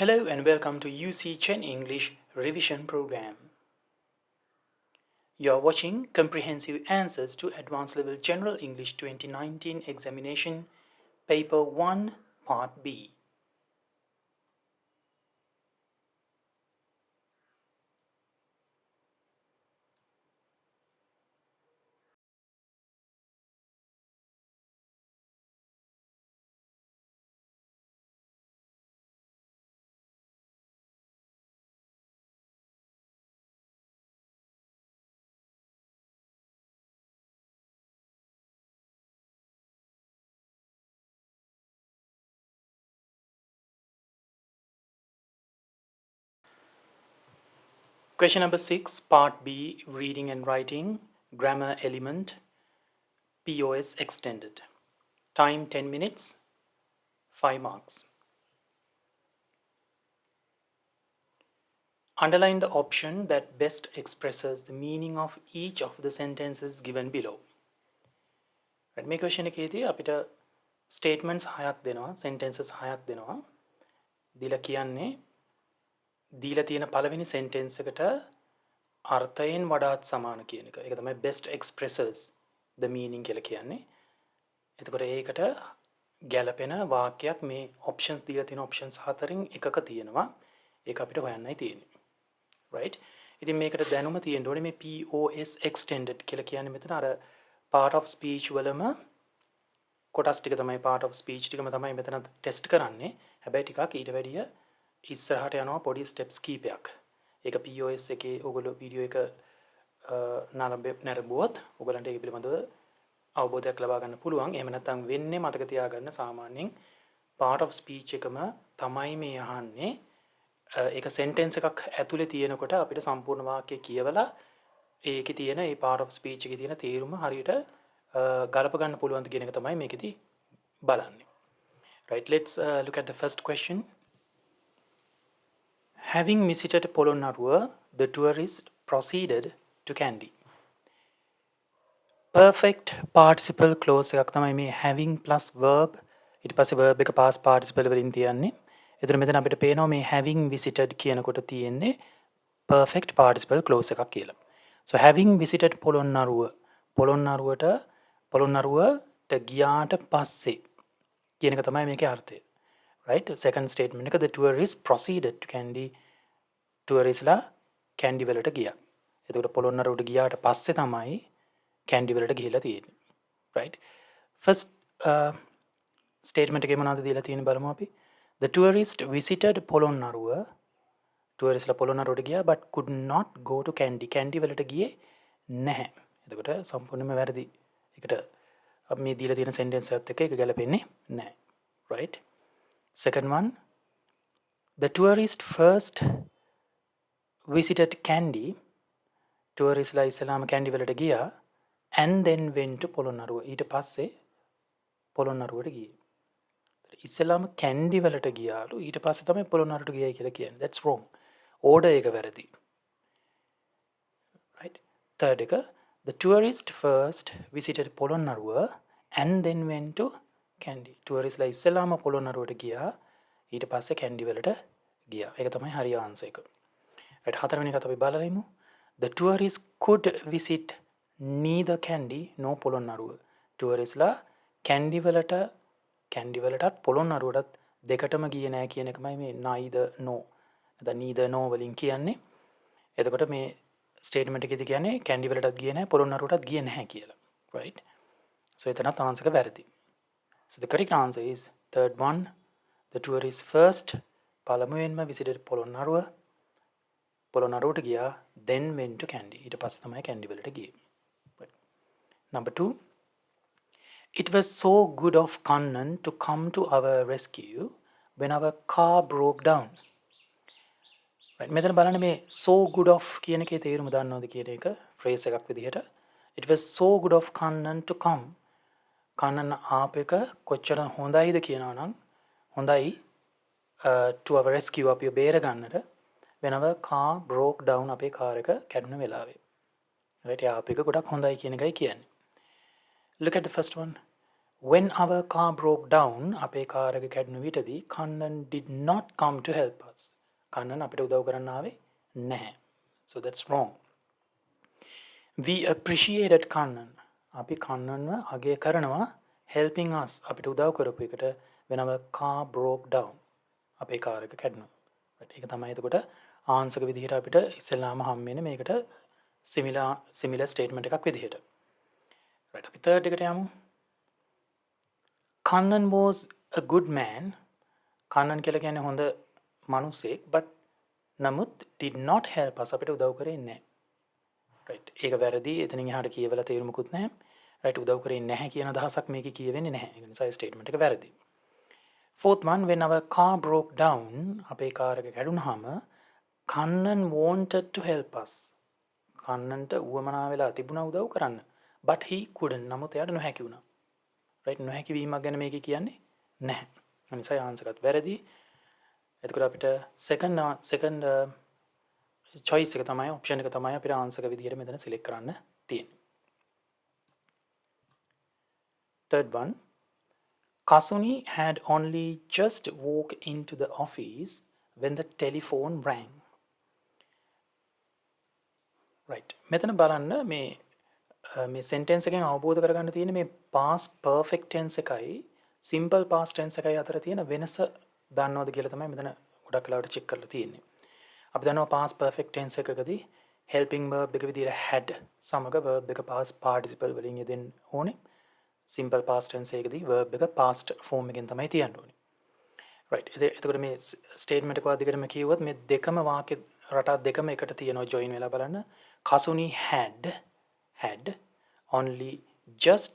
Hello and welcome to UC Chen English Revision Program. You are watching Comprehensive Answers to Advanced Level General English 2019 Examination, Paper 1, Part B. Question number 6, Part B, Reading and Writing, Grammar Element, POS Extended. Time 10 minutes, 5 marks. Underline the option that best expresses the meaning of each of the sentences given below. Right, මේ question එකේදී අපිට statements 6ක් දෙනවා, sentences 6ක් දෙනවා. දීලා කියන්නේ දීලා තියෙන පළවෙනි sentence එකට අර්ථයෙන් වඩාත් සමාන කියන එක. ඒක තමයි best expresses the meaning කියලා කියන්නේ. එතකොට ඒකට ගැලපෙන වාක්‍යයක් මේ options දීලා තියෙන options හතරෙන් එකක තියෙනවා. ඒක අපිට හොයන්නයි තියෙන්නේ. right? ඉතින් මේකට දැනුම තියෙන්න ඕනේ මේ POS extended කියලා කියන්නේ මෙතන අර part of speech වලම කොටස් ටික තමයි part of speech ටිකම තමයි මෙතන ටෙස්ට් කරන්නේ. හැබැයි ටිකක් ඊට වැඩිය ඉස්සරහට යනවා පොඩි steps කීපයක්. ඒක POS එකේ ඔයගොල්ලෝ වීඩියෝ එක නරඹුවොත් ඔයගලන්ට ඒක පිළිබඳව අවබෝධයක් ලබා ගන්න පුළුවන්. එහෙම නැත්නම් වෙන්නේ මතක තියාගන්න සාමාන්‍යයෙන් part of speech එකම තමයි මේ අහන්නේ. ඒක sentence එකක් ඇතුලේ තියෙනකොට අපිට සම්පූර්ණ වාක්‍යය කියවලා ඒකේ තියෙන ඒ part of speech එකේ තියෙන තේරුම හරියට ගලප ගන්න පුළුවන්ද කියන එක තමයි මේකෙදි බලන්නේ. Right, let's look at the first question. Having visited Polonnaruwa, the tourist proceeded to Kandy. Perfect participle clause එකක් තමයි මේ having plus verb ඊට පස්සේ verb එක past participle වලින් තියන්නේ. එතන මෙතන අපිට පේනවා මේ having visited කියනකොට තියෙන්නේ perfect participle clause එකක් කියලා. So having visited පොළොන්නරුවට ගියාට පස්සේ කියන එක තමයි මේකේ අර්ථය. right? Second statement එක the tourist proceeded to Kandy. touristලා Kandy වලට ගියා. එතකොට පොළොන්නරුවට ගියාට පස්සේ තමයි Kandy වලට ගිහිලා තියෙන්නේ. right? First statement එකේ මොනවද දීලා තියෙන්නේ බලමු අපි. The tourist visited Polonnaruwa. touristලා පොළොන්නරුවට ගියා but could not go to Kandy. Kandy වලට ගියේ නැහැ. එතකොට සම්පූර්ණයෙන්ම වැරදි. ඒකට අපි මේ දීලා තියෙන sentence එකත් එක්ක ඒක ගැලපෙන්නේ නැහැ. right? Second one, the tourist first visited Kandy. touristලා ඉස්සලාම Kandy වලට ගියා and then went to Polonnaruwa. ඊට පස්සේ පොළොන්නරුවට ගියේ. ඉස්සලාම Kandy වලට ගියාලු ඊට පස්සේ තමයි පොළොන්නරුවට ගියයි කියලා කියන්නේ. That's wrong. order එක වැරදි. right? Third එක, the tourist first visited Polonnaruwa and then went to Kandy. touristලා ඉස්සලාම පොළොන්නරුවට ගියා ඊට පස්සේ Kandy වලට ගියා. ඒක තමයි හරි ආන්සර් එක. right, හතරවෙනි එකත් අපි බලලා ඉමු. The tourist could visit neither Kandy nor Polonnaruwa. touristලා Kandy වලටත් පොළොන්නරුවටත් දෙකටම ගියේ නැහැ කියන එකමයි මේ neither nor. neither nor වලින් කියන්නේ. එතකොට මේ statement එකේදී කියන්නේ Kandy වලටත් ගියේ නැහැ පොළොන්නරුවටත් ගියේ නැහැ කියලා. right? So එතනත් answer එක වැරදි. So the correct answer is third one. The tourist first පළමුවෙන්ම visited පොළොන්නරුවට ගියා then went to Kandy. ඊට පස්සේ තමයි Kandy වලට ගියේ. right. Number 2. It was so good of Kannan to come to our rescue when our car broke down. right. මෙතන බලන්න මේ so good of කියන එකේ තේරුම දන්නවද කියන එක phrase එකක් විදිහට. It was so good of Kannan to come. Kannan ආප එක කොච්චර හොඳයිද කියනවා නම් හොඳයි to our rescue අපිව බේර ගන්නට when our car broke down අපේ කාර් එක කැඩුන වෙලාවේ. right. ආප එක ගොඩක් හොඳයි කියන එකයි කියන්නේ. Look at the first one. when our car broke down අපේ කාර් එක කැඩුණු විටදී Kannan did not come to help us. Kannan අපිට උදව් කරන්න ආවේ නැහැ. So that's wrong. We appreciated Kannan. අපි Kannanව අගය කරනවා helping us අපිට උදව් කරපු එකට when our car broke down. අපේ කාර් එක කැඩුණා. right ඒක තමයි එතකොට ආන්සර් විදිහට අපිට ඉස්සෙල්ලාම හම් වෙන්නේ මේකට similar statement එකක් විදිහට. right අපි third එකට යමු. Kannan was a good man. Kannan කියලා කියන්නේ හොඳ මිනිසෙක් but නමුත් did not help us අපිට උදව් කරේ නැහැ. right ඒක වැරදි. එතනින් එහාට කියවලා තේරුමකුත් නැහැ. right උදව් කරේ නැහැ කියන අදහසක් මේකේ කියවෙන්නේ නැහැ. ඒ නිසා statement එක වැරදි. Fourth one, when our car broke down අපේ කාර් එක කැඩුනහම Kannan wanted to help us. Kannanට උවමනා වෙලා තිබුණා උදව් කරන්න. but he couldn't. නමුත් එයාට නොහැකි වුණා. right නොහැකි වීමක් ගැන මේකේ කියන්නේ නැහැ. ඒ නිසා ආන්සර් එකත් වැරදි. එතකොට අපිට second choice එක තමයි option එක තමයි අපිට ආන්සර් එක විදිහට මෙතන select කරන්න තියෙන්නේ. Third one, Kasuni had only just walked into the office when the telephone rang. right මෙතන බලන්න මේ sentence එකෙන් අවබෝධ කරගන්න තියෙන්නේ මේ past perfect tense එකයි simple past tense එකයි අතර තියෙන වෙනස දන්නවද කියලා තමයි මෙතන ගොඩක් වෙලාවට check කරලා තියෙන්නේ. අපි දන්නවා past perfect tense එකකදී helping verb එක විදිහට had සමග verb එක past participle වලින් යෙදෙන්න ඕනේ. simple past tense එකකදී verb එක past form එකෙන් තමයි තියන්න ඕනේ. right එතකොට මේ statement එක අධිකරම කිව්වොත් මේ දෙකම වාක්‍ය රටා දෙකම එකට තියෙනවා join වෙලා බලන්න. Kasuni had only just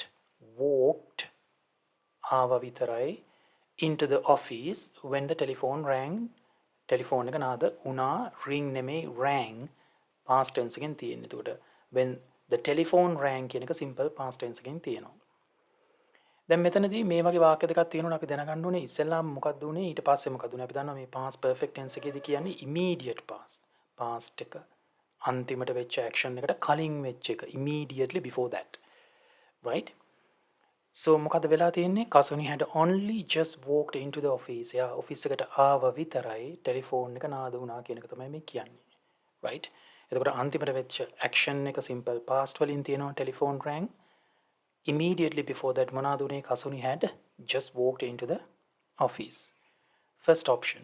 walked ආවා විතරයි into the office when the telephone rang. telephone එක නාද උනා ring නෙමෙයි rang past tense එකෙන් තියෙන්නේ. එතකොට when the telephone rang කියන එක simple past tense එකෙන් තියෙනවා. දැන් මෙතනදී මේ වගේ වාක්‍ය දෙකක් තියෙනවා අපි දැනගන්න ඕනේ ඉස්සෙල්ලාම මොකක්ද උනේ ඊට පස්සේ මොකක්ද උනේ. අපි දන්නවා මේ past perfect tense එකේදී කියන්නේ immediate past එක අන්තිමට වෙච්ච action එකට කලින් වෙච්ච එක immediately before that. right so මොකද වෙලා තියෙන්නේ Kasuni had only just walked into the office. එයා ඔෆිස් එකට ආව විතරයි ටෙලිෆෝන් එක නාද වුණා කියන එක තමයි මේ කියන්නේ. right එතකොට අන්තිමට වෙච්ච action එක simple past වලින් තියෙනවා telephone rang. immediately before that මොනවාද උනේ Kasuni had just walked into the office. First option,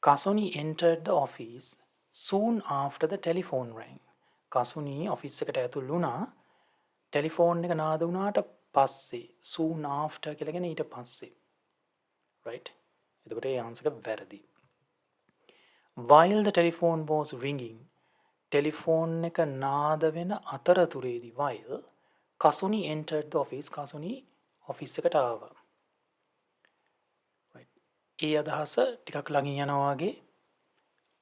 Kasuni entered the office soon after the telephone rang. Kasuni office එකට ඇතුළු වුණා ටෙලිෆෝන් එක නාද වුණාට පස්සේ soon after කියලා කියන්නේ ඊට පස්සේ. right එතකොට ඒ ආන්සර් එක වැරදි. while the telephone was ringing telephone එක නාද වෙන අතරතුරේදී while Kasuni entered the office. Kasuni office එකට ආවා. right ඒ අදහස ටිකක් ළඟින් යනවා වගේ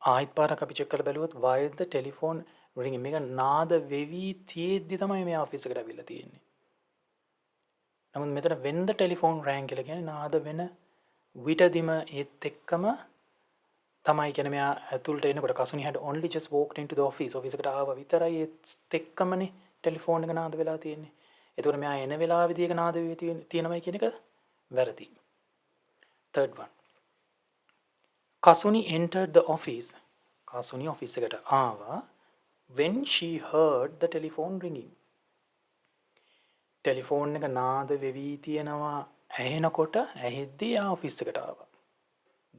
ආයිත් පාරක් අපි check කරලා බැලුවොත් while the telephone ringing මේක නාද වෙවි තියෙද්දි තමයි මේ office එකට අවිල්ලා තියෙන්නේ. නමුත් මෙතන when the telephone rang කියලා කියන්නේ නාද වෙන විටදිම ඒත් එක්කම තමයි කියන්නේ මෙයා ඇතුළට එනකොට Kasuni had only just walked into the office. office එකට ආවා විතරයි ඒත් එක්කමනේ ටෙලිෆෝන් එක නාද වෙලා තියෙන්නේ. එතකොට මෙයා එන වෙලාවෙදී ඒක නාද වෙවි තියෙනවයි කියන එක වැරදි. third one, Kasuni entered the office. Kasuni office එකට ආවා when she heard the telephone ringing. Telephone එක නාද වෙවි තියෙනවා ඇහෙනකොට ඇහෙද්දී ආ office එකට ආවා.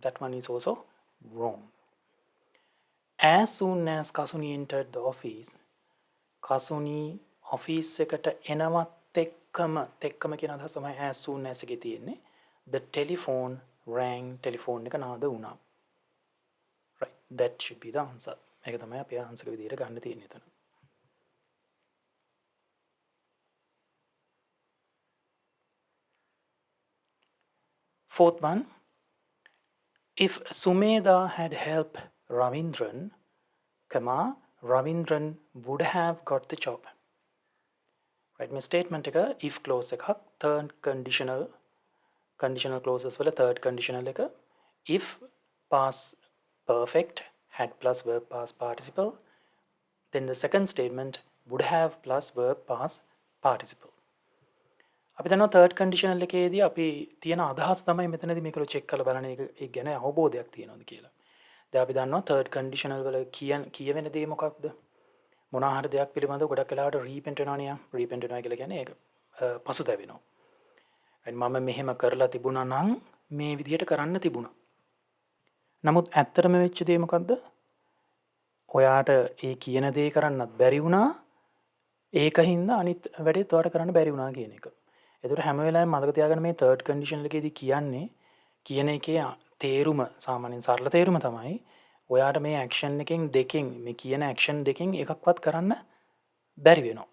that one is also wrong. as soon as Kasuni entered the office Kasuni office එකට එනවත් එක්කම කියන අදහස තමයි as soon as එකේ තියෙන්නේ. the telephone rang telephone එක නාද වුණා. right that should be the answer. මේක තමයි අපේ ආන්සර් එක විදිහට ගන්න තියෙන්නේ එතන. fourth one, if Sumedha had helped Ravindran, Ravindran would have got the job. right මේ statement එක if clause එකක් third conditional clauses වල third conditional එක if past perfect had plus verb past participle then the second statement would have plus verb past participle. අපි දන්නවා third conditional එකේදී අපි තියෙන අදහස් තමයි මෙතනදී මේක චෙක් කරලා බලන එක ඒ ගැන අවබෝධයක් තියෙනවද කියලා. දැන් අපි දන්නවා third conditional වල කියවෙන දේ මොකක්ද? මොනවා හරි දෙයක් පිළිබඳව ගොඩක් වෙලාවට repent වෙනවනේ. repent වෙනවා කියලා කියන්නේ ඒක පසුතැවෙනවා. මම මෙහෙම කරලා තිබුණා නම් මේ විදිහට කරන්න තිබුණා. නමුත් ඇත්තටම වෙච්ච දේ මොකද්ද? ඔයාට ඒ කියන දේ කරන්නත් බැරි වුණා. ඒකින්ද අනිත් වැඩේත් ඔයාට කරන්න බැරි වුණා කියන එක. ඒතර හැම වෙලාවෙම මතක තියාගන්න මේ third condition එකේදී කියන්නේ කියන එකේ තේරුම සාමාන්‍යයෙන් සරල තේරුම තමයි ඔයාට මේ action එකෙන් දෙකෙන් මේ කියන action දෙකෙන් එකක්වත් කරන්න බැරි වෙනවා.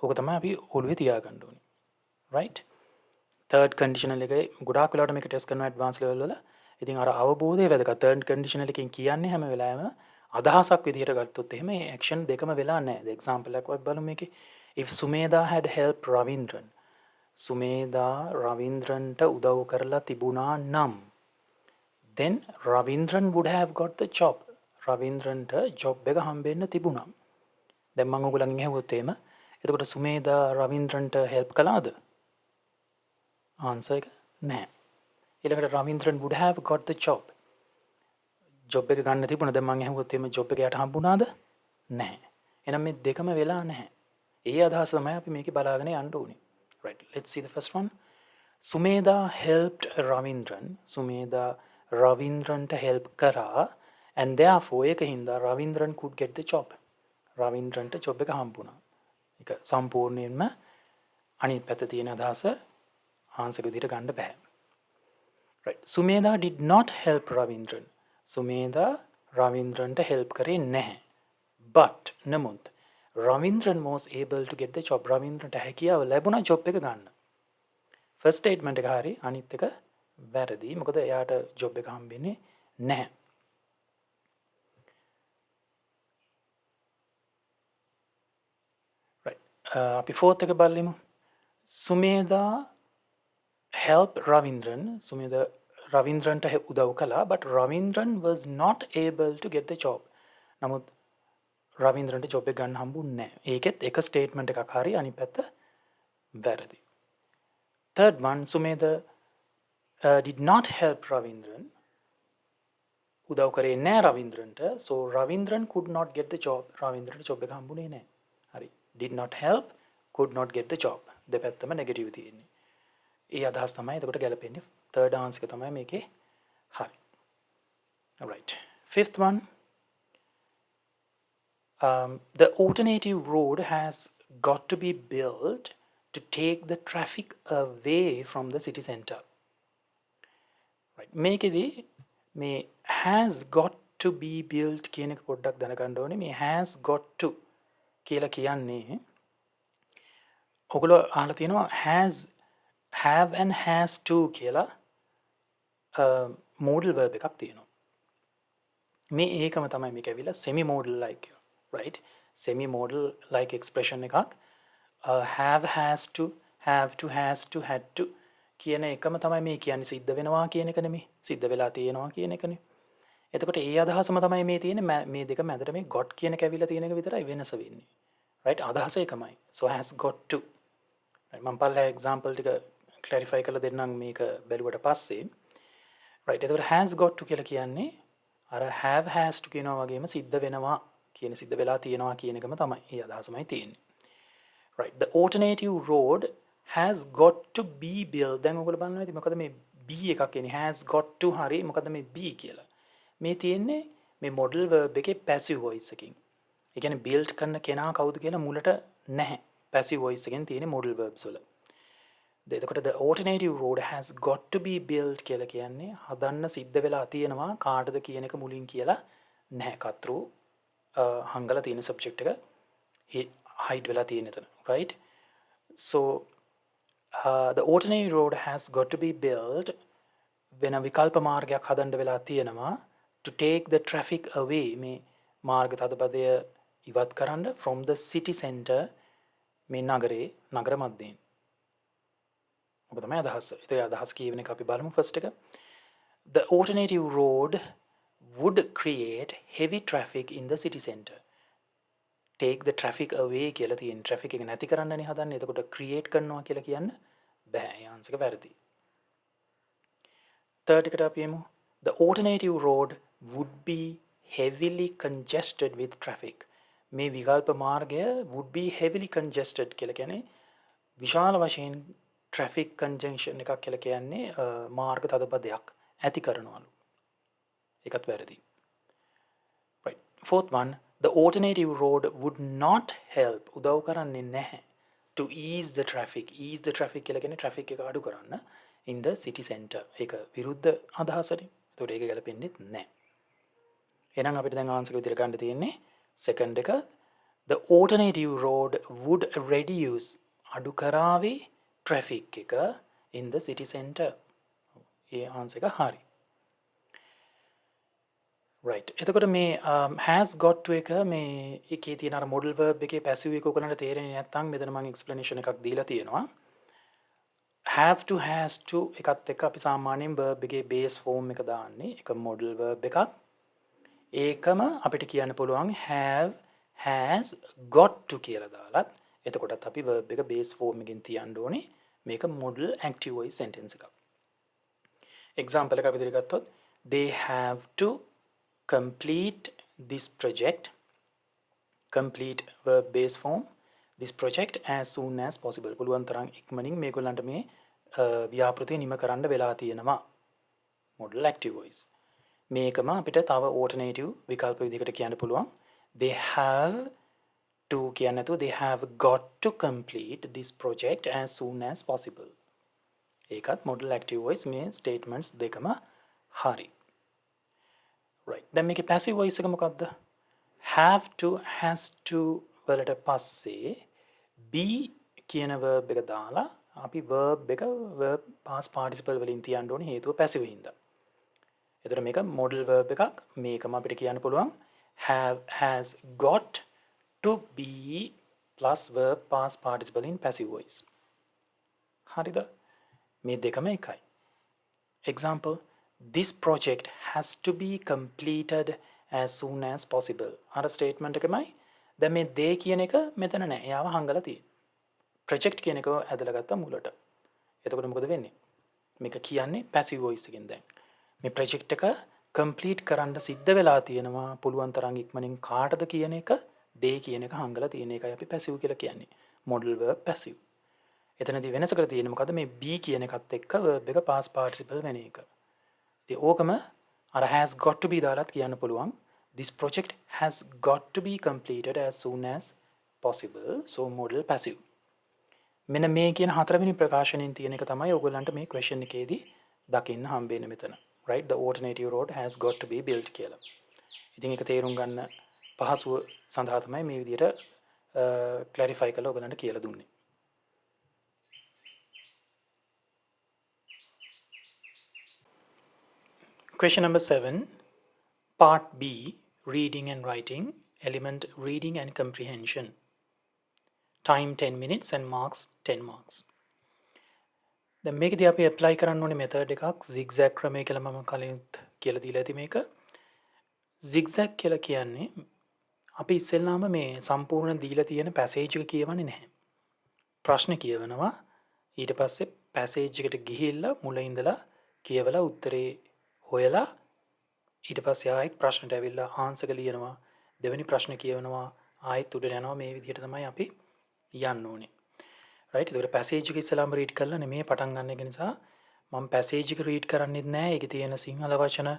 ඕක තමයි අපි ඔළුවේ තියාගන්න ඕනේ. right? third conditional එකේ ගොඩාක් වෙලාවට මේක ටෙස්ට් කරනවා advanced level වල. ඉතින් අර අවබෝධය වැදගත්. third conditional එකෙන් කියන්නේ හැම වෙලාවෙම අදහසක් විදිහට ගත්තොත් එහෙම මේ action දෙකම වෙලා නැහැ. the example එකක් බලමු මේකේ. if Sumedha had helped Ravindran Sumedha රවින්ද්‍රන්ට උදව් කරලා තිබුණා නම් then Ravindran would have got the job. රවින්ද්‍රන්ට job එක හම්බෙන්න තිබුණා. දැන් මම ඔයගොල්ලන්ගෙන් අහුවොත් එහෙම එතකොට සුමේදා රවින්ද්‍රන්ට help කළාද? answer එක නැහැ. ඊළඟට Ravindran would have got the job. job එක ගන්න තිබුණා. දැන් මම අහුවොත් එහෙම job එක යට හම්බුණාද? නැහැ. එහෙනම් මේ දෙකම වෙලා නැහැ. ඒ අදහස තමයි අපි මේකේ බලාගෙන යන්න ඕනේ. Right, let's see the first one. Sumedha helped Ravindran. Sumedha Ravindranta help kara and therefore ekinda Ravindran could get the job. Ravindranta job එක හම්බුණා. ඒක සම්පූර්ණයෙන්ම අනිත් පැත්ත තියෙන අදහස ආන්සර් විදිහට ගන්න බෑ. Right. Sumedha did not help Ravindran. Sumedha Ravindranta help කරේ නැහැ. But නමුත් Ravindran was able to get the job. Ravindranට හැකියාව ලැබුණා job එක ගන්න. first statement එක හරි අනිත් එක වැරදි. මොකද එයාට job එක හම්බෙන්නේ නැහැ. right. අපි fourth එක බලමු. Sumedha help Ravindran. Sumedha Ravindranට උදව් කළා but Ravindran was not able to get the job. නමුත් රවින්ද්‍රන්ට ජොබ් එක ගන්න හම්බුන්නේ නැහැ. ඒකෙත් එක ස්ටේට්මන්ට් එකක් හරි අනිත් පැත්ත වැරදි. third one Sumedha did not help Ravindran. උදව් කරේ නැහැ රවින්ද්‍රන්ට. so Ravindran could not get the job. රවින්ද්‍රන්ට ජොබ් එක හම්බුනේ නැහැ. හරි. did not help, could not get the job. දෙපැත්තම නෙගටිව් තියෙන්නේ. ඒ අදහස් තමයි එතකොට ගැලපෙන්නේ. third answer එක තමයි මේකේ හරි. alright. fifth one. The alternative road has got to be built to take the traffic away from the city center. Right. මේකෙදී මේ has got to be built කියන එක පොඩ්ඩක් දැනගන්න ඕනේ. මේ has got to කියලා කියන්නේ ඔයගොල්ලෝ අහලා තියෙනවා has, have and has to කියලා modal verb එකක් තියෙනවා. මේ ඒකම තමයි මේක ඇවිල්ලා semi modal like right, semi modal like expression එකක් have, has to, have to, has to, had to කියන එකම තමයි මේ කියන්නේ. සිද්ධ වෙනවා කියන එක නෙමෙයි, සිද්ධ වෙලා තියෙනවා කියන එකනේ. එතකොට ඒ අදහසම තමයි මේ තියෙන්නේ. මේ දෙක මැදට මේ got කියන එක ඇවිල්ලා තියෙන එක විතරයි වෙනස වෙන්නේ. right, අදහස එකමයි. so has got to. right, මම පල්ලා example ටික clarify කරලා දෙන්නම් මේක බැලුවට පස්සේ. right, එතකොට has got to කියලා කියන්නේ අර have, has to කියනවා වගේම සිද්ධ වෙනවා කියන සිද්ධ වෙලා තියෙනවා කියන එකම තමයි. ඒ අදහසමයි තියෙන්නේ. right, the alternative road has got to be built. දැන් ඔයගොල්ලෝ බලනවා ඉතින් මොකද මේ be එකක් කියන්නේ has got to හරි මොකද මේ be කියලා. මේ තියෙන්නේ මේ modal verb එකේ passive voice එකකින්. ඒ කියන්නේ build කරන කෙනා කවුද කියලා මුලට නැහැ. passive voice එකෙන් තියෙන modal verbs වල. එතකොට the alternative road has got to be built කියලා කියන්නේ හදන්න සිද්ධ වෙලා තියෙනවා කාටද කියන එක මුලින් කියලා නැහැ. කතරු හංගලා තියෙන subject එක hide වෙලා තියෙන එතන. right, so the alternative road has got to be built වෙන විකල්ප මාර්ගයක් හදන්න වෙලා තියෙනවා to take the traffic away මේ මාර්ග තදබදය ඉවත් කරන්න from the city center මේ නගරේ නගර මැදෙන්. ඔබ තමයි අදහස. ඒ අදහස් කියවෙන එක අපි බලමු first එක. The alternative road would create heavy traffic in the city center. take the traffic away කියලා තියෙන traffic එක නැති කරන්නනේ හදන්නේ. එතකොට create කරනවා කියලා කියන්න බෑ. ඒ ආන්සර් එක වැරදි. third එකට අපි යමු. The alternative road would be heavily congested with traffic. මේ විකල්ප මාර්ගය would be heavily congested කියලා කියන්නේ විශාල වශයෙන් traffic congestion එකක් කියලා කියන්නේ මාර්ග තදබදයක් ඇති කරනවලු. ඒකත් වැරදි. Right. Fourth one, the alternative road would not help උදව් කරන්නේ නැහැ to ease the traffic. Ease the traffic කියලා කියන්නේ traffic එක අඩු කරන්න in the city center. ඒක විරුද්ධ අදහසනේ. ඒතකොට ඒක ගැලපෙන්නේ නැහැ. එහෙනම් අපිට දැන් ආන්සර් එක විදිහට ගන්න තියෙන්නේ second එක the alternative road would reduce අඩු කරාවේ traffic එක in the city center. A answer එක හරි. right. එතකොට මේ has got to එක මේ එකේ තියෙන අර modal verb එකේ passive එක ඔයගලන්ට තේරෙන්නේ නැත්නම් මෙතන මම explanation එකක් දීලා තියෙනවා. have to has to එකත් එක්ක අපි සාමාන්‍යයෙන් verb එකේ base form එක දාන්නේ. ඒක modal verb එකක්. ඒකම අපිට කියන්න පුළුවන් have has got to කියලා දාලත් එතකොටත් අපි verb එක base form එකෙන් තියන්න ඕනේ. මේක modal active voice sentence එකක්. example එක අපි විදිහට ගත්තොත් they have to complete this project. complete verb base form this project as soon as possible. පුළුවන් තරම් ඉක්මනින් මේගොල්ලන්ට මේ ව්‍යාපෘතිය නිම කරන්න වෙලා තියෙනවා. modal active voice. මේකම අපිට තව alternative විකල්ප විදිහකට කියන්න පුළුවන්. they have to කියන්න නැතුව they have got to complete this project as soon as possible. ඒකත් modal active voice මේ statements දෙකම හරි. right. දැන් මේකේ passive voice එක මොකක්ද? have to has to වලට පස්සේ be කියන verb එක දාලා අපි verb එක verb past participle වලින් තියන්න ඕනේ හේතුව passive හින්දා. එතකොට මේක modal verb එකක්. මේකම අපිට කියන්න පුළුවන් have has got to be plus verb past participle in passive voice. හරිද? මේ දෙකම එකයි. example this project has to be completed as soon as possible. අර statement එකමයි. දැන් මේ they කියන එක මෙතන නෑ. එයාව හංගලා තියෙන්නේ. project කියන එක ඇදලා ගත්තා මුලට. එතකොට මොකද වෙන්නේ? මේක කියන්නේ passive voice එකෙන් දැන්. මේ project එක complete කරන්න සිද්ධ වෙලා තියෙනවා පුළුවන් තරම් ඉක්මනින් කාටද කියන එක they කියන එක හංගලා තියෙන එකයි අපි passive කියලා කියන්නේ. modal verb passive. එතනදී වෙනස කරලා තියෙන්නේ මොකද මේ be කියන එකත් එක්ක verb එක past participle වෙන එක. ඉතින් ඕකම අර has got to be දාලත් කියන්න පුළුවන් this project has got to be completed as soon as possible. so modal passive. මෙන්න මේ කියන හතරවෙනි ප්‍රකාශනයෙන් තියෙන එක තමයි ඔයගොල්ලන්ට මේ question එකේදී දකින්න හම්බෙන්නේ මෙතන. right. the alternative road has got to be built කියලා. ඉතින් ඒක තේරුම් ගන්න පහසුව සඳහා තමයි මේ විදිහට clarify කරලා ඔයගලන්ට කියලා දුන්නේ. question number 7 part B reading and writing element reading and comprehension. time 10 minutes and marks 10 marks. දැන් මේකදී අපි apply කරන්න ඕනේ method එකක් zigzag ක්‍රමය කියලා මම කලින්ත් කියලා දීලා ඇති මේක. zigzag කියලා කියන්නේ අපි ඉස්සෙල්ලාම මේ සම්පූර්ණ දීලා තියෙන passage එක කියවන්නේ නැහැ. ප්‍රශ්න කියවනවා ඊට පස්සේ passage එකට ගිහිල්ලා මුල ඉඳලා කියවලා උත්තරේ හොයලා ඊට පස්සේ ආයෙත් ප්‍රශ්නට ඇවිල්ලා answer එක ලියනවා දෙවෙනි ප්‍රශ්න කියවනවා ආයෙත් උඩට යනවා මේ විදිහට තමයි අපි යන්න ඕනේ. right. ඒකට passage එක ඉස්සලාම read කරලා නෙමෙයි පටන් ගන්න එක නිසා මම passage එක read කරන්නෙත් නැහැ. ඒකේ තියෙන සිංහල වචන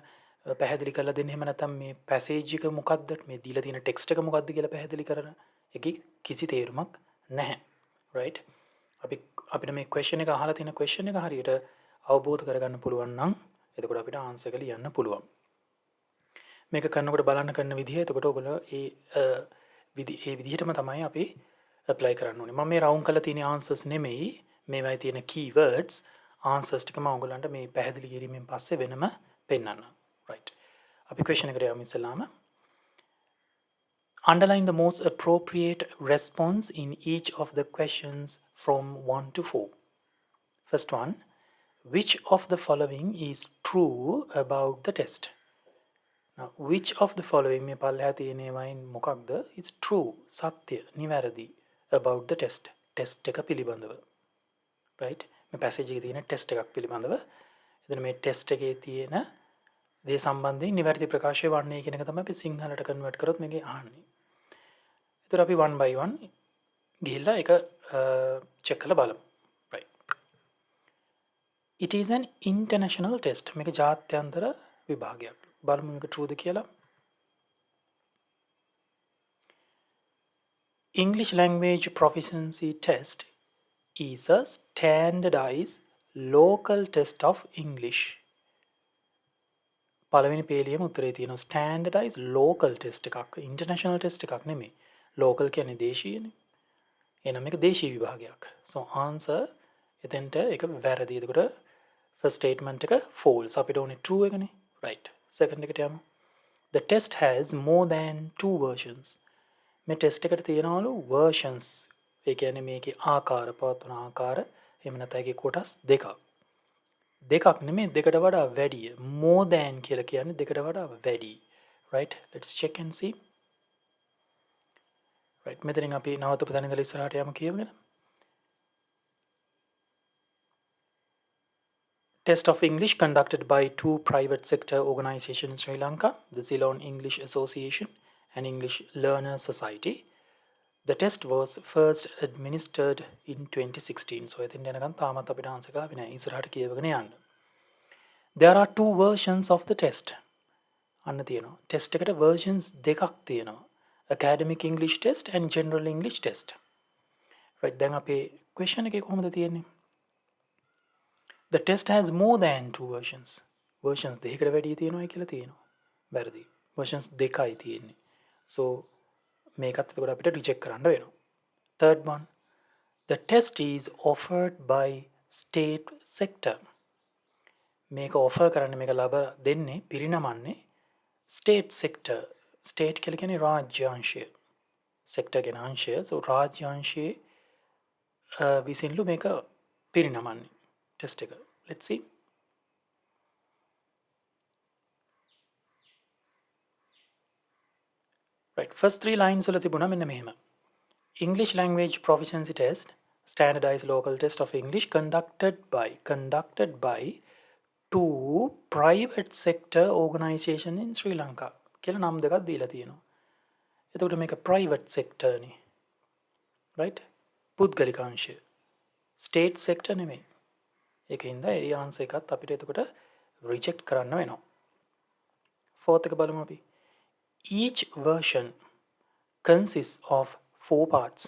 පැහැදිලි කරලා දෙන්න. එහෙම නැත්නම් මේ passage එක මොකක්ද මේ දීලා තියෙන text එක මොකක්ද කියලා පැහැදිලි කරන එකේ කිසි තේරුමක් නැහැ. right. අපිට මේ question එක අහලා තියෙන question එක හරියට අවබෝධ කරගන්න පුළුවන් නම් එතකොට අපිට answer එක ලියන්න පුළුවන්. මේක කරනකොට බලන්න කරන විදිහ එතකොට ඔයගොල්ලෝ ඒ විදිහටම තමයි අපි apply කරන්න ඕනේ. මම මේ round කරලා තියෙන answers නෙමෙයි මේවයි තියෙන keywords answers ටික මම ඔයගොල්ලන්ට මේ පැහැදිලි කිරීමෙන් පස්සේ වෙනම පෙන්නන්න. right. අපි question එකට යමු ඉස්සෙල්ලාම. underline the most appropriate response in each of the questions from 1 to 4. first one, which of the following is true about the test? now which of the following මේ පල්ලෙහා තියෙනවයින් මොකක්ද is true සත්‍ය නිවැරදි about the test එක පිළිබඳව. right. මේ passage එකේ තියෙන ටෙස්ට් එකක් පිළිබඳව. එතන මේ ටෙස්ට් එකේ තියෙන දේ සම්බන්ධයෙන් නිවැරදි ප්‍රකාශය වන්නේ කියන එක තමයි අපි සිංහලට කන්වර්ට් කරොත් මේකේ අහන්නේ. ඒතර අපි one by one ගිහිල්ලා ඒක චෙක් කරලා බලමු. right. It is an international test. මේක ජාත්‍යන්තර විභාගයක්. බලමු මේක trueද කියලා. English language proficiency test is a standardized local test of English. පළවෙනි පේලියම උත්තරේ තියෙනවා standardized local test එකක්. international test එකක් නෙමෙයි. local කියන්නේ දේශීයනේ. එහෙනම් මේක දේශීය විභාගයක්. so answer එතෙන්ට ඒක වැරදි. එතකොට first statement එක false. අපිට ඕනේ true එකනේ. right. second එකට යමු. The test has more than 2 versions. මේ ටෙස්ට් එකට තියෙනවලු versions. ඒ කියන්නේ මේකේ ආකාර පවත්වන ආකාර එහෙම නැත්නම් ඒකේ කොටස් දෙකක්. දෙකක් නෙමෙයි දෙකට වඩා වැඩිය. more than කියලා කියන්නේ දෙකට වඩා වැඩි. right. let's check and see. right. මෙතනින් අපි නවතපු තැන ඉඳලා ඉස්සරහට යමු කියවගෙන. Test of English conducted by 2 private sector organizations in Sri Lanka, the Ceylon English Association and English Learners Society. The test was first administered in 2016. So ඉතින් යනකම් තාමත් අපිට ආන්සර් ගාවේ නැහැ. ඉස්සරහට කියවගෙන යන්න. There are 2 versions of the test. අන්න තියෙනවා. Test එකට versions දෙකක් තියෙනවා. Academic English test and General English test. right. දැන් අපේ question එකේ කොහොමද තියෙන්නේ? The test has more than 2 versions. Versions දෙකකට වැඩි තියෙනවා කියලා තියෙනවා. වැරදි. Versions දෙකයි තියෙන්නේ. So මේකත් එතකොට අපිට reject කරන්න වෙනවා. Third one. The test is offered by state sector. මේක offer කරන්නේ මේක ලබා දෙන්නේ පිරිනමන්නේ state sector. State කියලා කියන්නේ රාජ්‍යාංශය. Sector කියන්නේ අංශය. So රාජ්‍යාංශයේ විසින්ලු මේක පිරිනමන්නේ. Test එක. Let's see. right. first 3 lines වල තිබුණා මෙන්න මෙහෙම. English language proficiency test, standardized local test of English conducted by 2 private sector organization in Sri Lanka. කියලා නම් දෙකක් දීලා තියෙනවා. එතකොට මේක private sector නේ. right. පුද්ගලික අංශය. state sector නෙමෙයි. ඒකින්ද ඒ ආන්සර් එකත් අපිට එතකොට රිජෙක්ට් කරන්න වෙනවා. fourth එක බලමු අපි. Each version consists of 4 parts.